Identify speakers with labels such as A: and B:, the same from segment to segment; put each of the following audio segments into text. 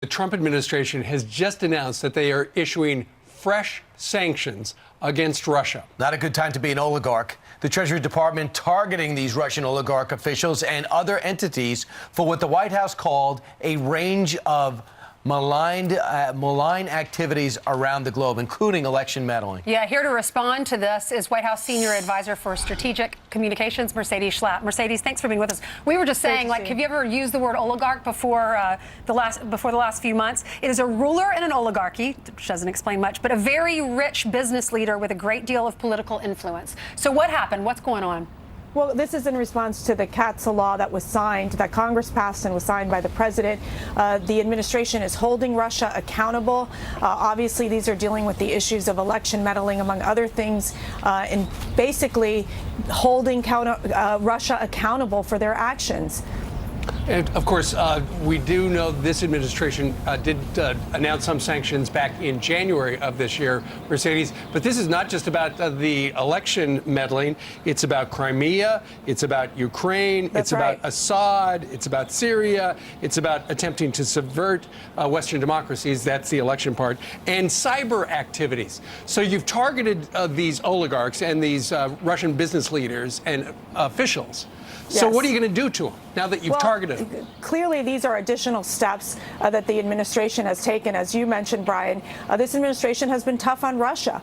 A: The Trump administration has just announced that they are issuing fresh sanctions against Russia.
B: Not a good time to be an oligarch. The Treasury Department targeting these Russian oligarch officials and other entities for what the White House called a range of malign activities around the globe, including election meddling.
C: Yeah, here to respond to this is White House Senior Advisor for Strategic Communications, Mercedes Schlapp. Mercedes, thanks for being with us. We were just saying, have you ever used the word oligarch before the last few months? It is a ruler in an oligarchy, which doesn't explain much, but a very rich business leader with a great deal of political influence. So what happened? What's going on?
D: Well, this is in response to the CATSA law that was signed, that Congress passed and was signed by the president. The administration is holding Russia accountable. Obviously, these are dealing with the issues of election meddling, among other things, and basically holding Russia accountable for their actions.
A: And of course, we do know this administration did announce some sanctions back in January of this year, Mercedes. But this is not just about the election meddling. It's about Crimea. It's about Ukraine.
D: That's
A: it's about Assad. It's about Syria. It's about attempting to subvert Western democracies. That's the election part. And cyber activities. So you've targeted these oligarchs and these Russian business leaders and officials. So
D: Yes.
A: what are you going to do to them now that you've targeted them?
D: Clearly, these are additional steps that the administration has taken. As you mentioned, Brian, this administration has been tough on Russia.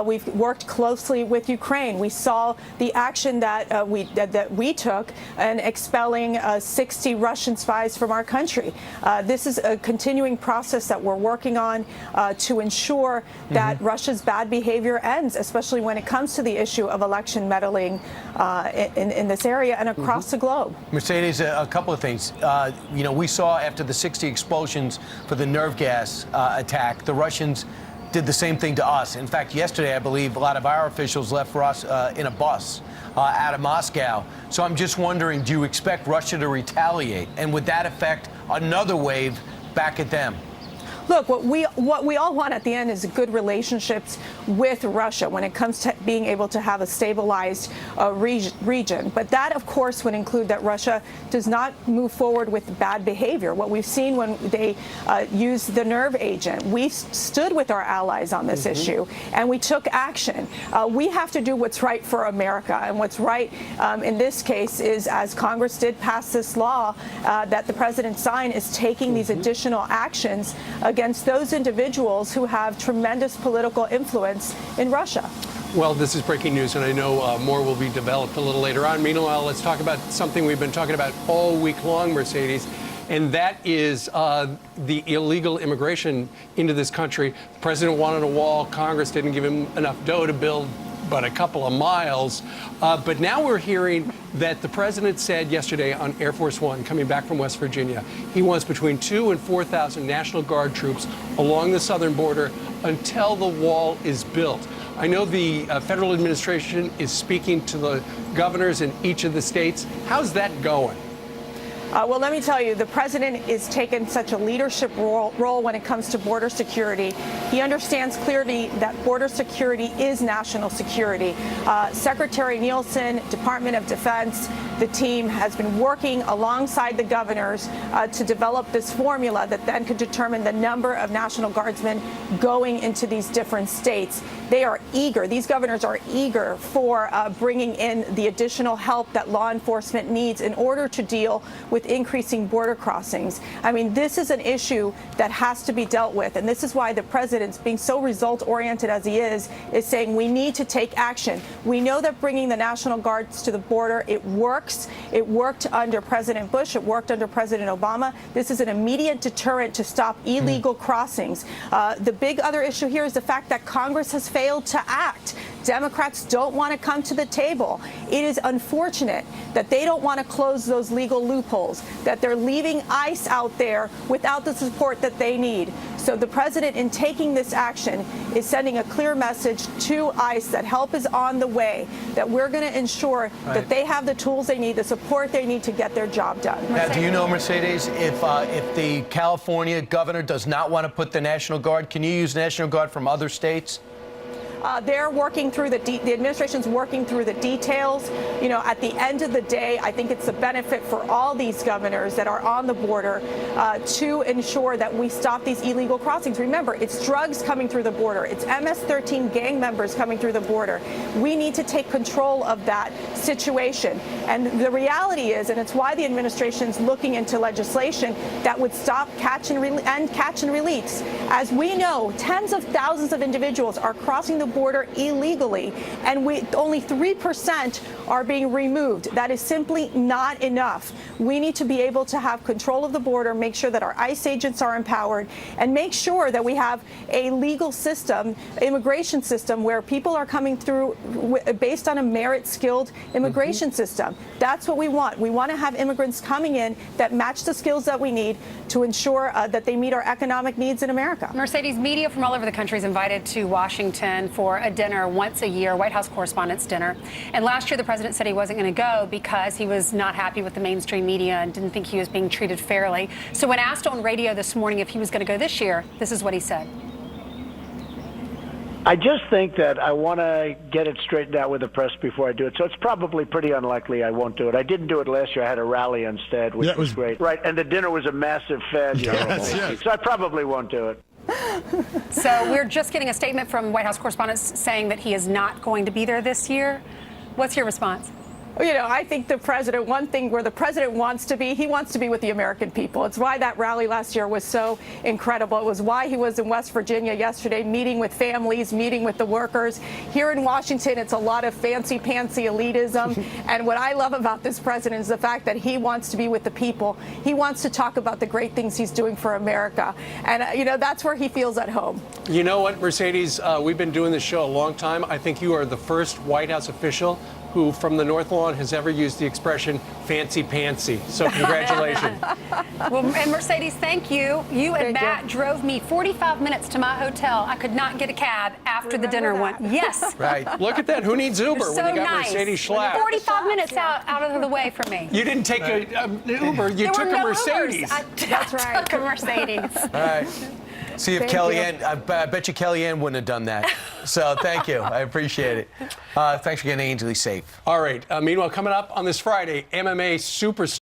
D: We've worked closely with Ukraine. We saw the action that we took in expelling 60 Russian spies from our country. This is a continuing process that we're working on to ensure that Russia's bad behavior ends, especially when it comes to the issue of election meddling in this area and across the globe.
B: Mercedes, a couple of things. We saw after the 60 explosions for the nerve gas attack, the Russians did the same thing to us. In fact, yesterday, I believe a lot of our officials left for us in a bus out of Moscow. So I'm just wondering, do you expect Russia to retaliate? And would that affect another wave back at them?
D: Look, what we all want at the end is good relationships with Russia when it comes to being able to have a stabilized region. But that, of course, would include that Russia does not move forward with bad behavior. What we've seen when they used the nerve agent, we stood with our allies on this issue, and we took action. We have to do what's right for America, and what's right in this case is, as Congress did pass this law that the president signed, is taking these additional actions against those individuals who have tremendous political influence in Russia.
A: Well, this is breaking news, and I know more will be developed a little later on. Meanwhile, let's talk about something we've been talking about all week long, Mercedes, and that is the illegal immigration into this country. The president wanted a wall. Congress didn't give him enough dough to build but a couple of miles. But now we're hearing that the president said yesterday on Air Force One, coming back from West Virginia, he wants between 2,000 and 4,000 National Guard troops along the southern border until the wall is built. I know the federal administration is speaking to the governors in each of the states. How's that going?
D: Well, let me tell you, the president is taking such a leadership role when it comes to border security. He understands clearly that border security is national security. Secretary Nielsen, Department of Defense, the team has been working alongside the governors to develop this formula that then could determine the number of National Guardsmen going into these different states. They are eager, these governors are eager for bringing in the additional help that law enforcement needs in order to deal with increasing border crossings. I mean, this is an issue that has to be dealt with, and this is why the president's being so result-oriented as he is saying we need to take action. We know that bringing the National Guards to the border, it works. It worked under President Bush. It worked under President Obama. This is an immediate deterrent to stop illegal crossings. The big other issue here is the fact that Congress has failed to act. Democrats don't want to come to the table. It is unfortunate that they don't want to close those legal loopholes, that they're leaving ICE out there without the support that they need. So the president, in taking this action, is sending a clear message to ICE that help is on the way, that we're going to ensure that they have the tools they need, the support they need to get their job done.
B: Now, do you know, Mercedes, if the California governor does not want to put the National Guard, can you use National Guard from other states?
D: They're working through the administration's working through the details. You know, at the end of the day, I think it's a benefit for all these governors that are on the border to ensure that we stop these illegal crossings. Remember, it's drugs coming through the border. It's MS-13 gang members coming through the border. We need to take control of that situation. And the reality is, and it's why the administration's looking into legislation that would stop catch and release. As we know, tens of thousands of individuals are crossing the border illegally, and only 3% are being removed. That is simply not enough. We need to be able to have control of the border, make sure that our ICE agents are empowered, and make sure that we have a legal system, immigration system, where people are coming through based on a merit-skilled immigration system. That's what we want. We want to have immigrants coming in that match the skills that we need to ensure that they meet our economic needs in America.
C: Mercedes, media from all over the country is invited to Washington for a dinner once a year, White House Correspondents' Dinner. And last year, the president said he wasn't going to go because he was not happy with the mainstream media and didn't think he was being treated fairly. So when asked on radio this morning if he was going to go this year, this is what he said.
E: I just think that I want to get it straightened out with the press before I do it. So it's probably pretty unlikely I won't do it. I didn't do it last year. I had a rally instead, which was great. Right, and the dinner was a massive failure.
F: Yes.
E: So I probably won't do it.
C: So we're just getting a statement from White House correspondents saying that he is not going to be there this year. What's your response?
D: You know, I think the president, one thing where the president wants to be, he wants to be with the American people. It's why that rally last year was so incredible. It was why he was in West Virginia yesterday, meeting with families, meeting with the workers. Here in Washington, it's a lot of fancy-pantsy elitism. And what I love about this president is the fact that he wants to be with the people. He wants to talk about the great things he's doing for America. And, you know, that's where he feels at home.
A: You know what, Mercedes? We've been doing this show a long time. I think you are the first White House official who, from the North Lawn, has ever used the expression fancy pantsy. So congratulations.
C: Well, and Mercedes, thank you. You and Matt drove me 45 minutes to my hotel. I could not get a cab after the dinner went. Yes.
B: Right.
A: Look at that. Who needs Uber
C: So
A: when you got
C: nice.
A: Mercedes Schlapp?
C: 45 minutes out of the way from me.
A: You didn't take an Uber. You
C: There
A: took
C: were
A: a
C: no
A: Mercedes.
C: Ubers.
D: That's right.
C: Took a Mercedes.
B: All right. See if
D: Thank
B: Kellyanne, I bet you Kellyanne wouldn't have done that. So thank you. I appreciate it. Thanks for getting Ainsley safe.
A: All right. Meanwhile, coming up on this Friday, MMA superstar